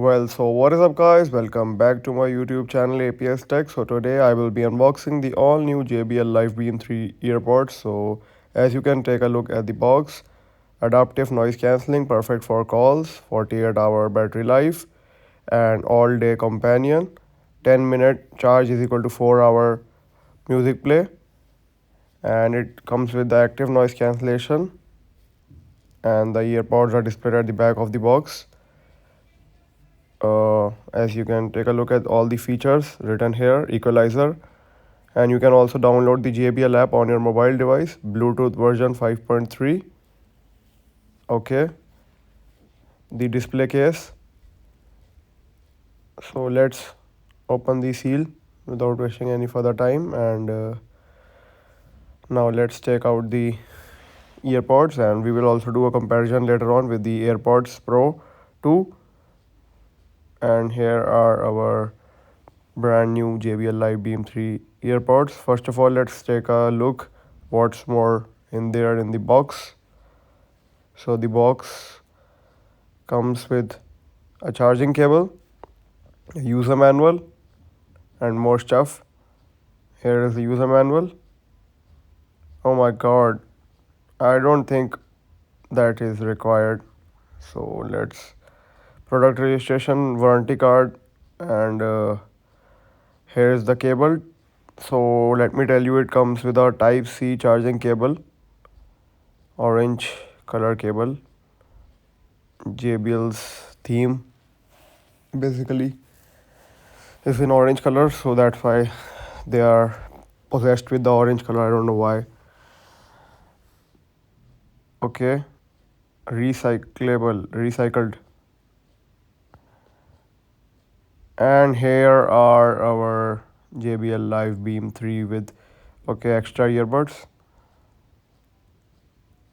So what is up guys? Welcome back to my YouTube channel APS Tech. So today I will be unboxing the all new JBL Live Beam 3 earpods. So as you can take a look at the box, adaptive noise cancelling, perfect for calls, 48-hour battery life and all day companion. 10-minute charge is equal to 4-hour music play, and it comes with the active noise cancellation, and the earpods are displayed at the back of the box. As you can take a look at all the features written here: equalizer, and you can also download the JBL app on your mobile device, Bluetooth version 5.3. Okay, the display case. So let's open the seal without wasting any further time, and now let's take out the earpods, and we will also do a comparison later on with the AirPods Pro 2. And here are our brand new JBL Live Beam 3 earpods. First of all, let's take a look what's more in there in the box. So the box comes with a charging cable, a user manual, and more stuff. Here is the user manual. Oh my god, I don't think that is required. So let's product registration, warranty card, and here is the cable. So let me tell you, it comes with a type C charging cable, orange color cable. JBL's theme basically is in orange color, so that's why they are possessed with the orange color. I don't know why. Okay, recycled. And here are our JBL Live Beam 3 with extra earbuds.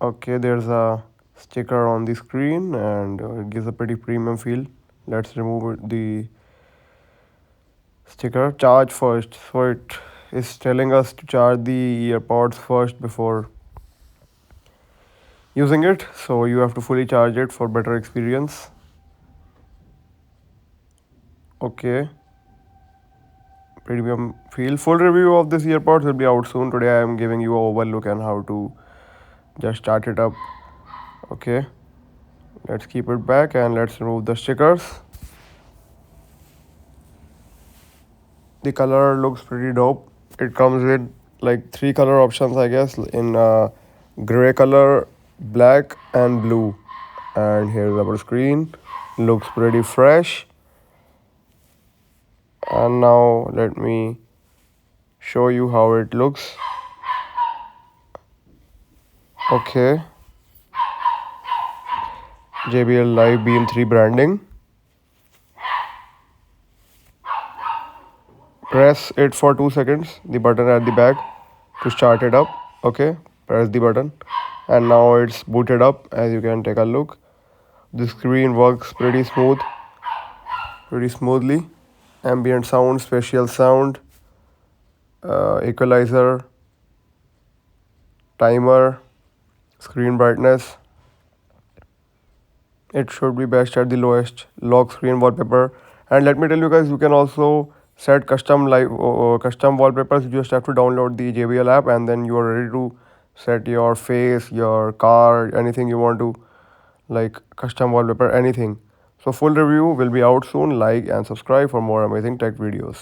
Okay, there's a sticker on the screen, and it gives a pretty premium feel. Let's remove the sticker. Charge first. So it is telling us to charge the earpods first before using it. So you have to fully charge it for better experience. Okay. Premium feel. Full review of this earpods will be out soon. Today I am giving you an overlook on how to just start it up. Okay, let's keep it back and let's remove the stickers. The color looks pretty dope. It comes with like 3 color options, I guess, in gray color, black, and blue. And here's our screen. Looks pretty fresh. And now let me show you how it looks. Okay, JBL Live Beam 3 branding. Press it for 2 seconds, the button at the back, to start it up. Okay, press the button, and now it's booted up. As you can take a look, the screen works pretty smoothly. Ambient sound, spatial sound, equalizer, timer, screen brightness. It should be best at the lowest. Lock screen wallpaper. And let me tell you guys, you can also set custom wallpapers. You just have to download the JBL app, and then you are ready to set your face, your car, anything you want to, like custom wallpaper, anything. So full review will be out soon. Like and subscribe for more amazing tech videos.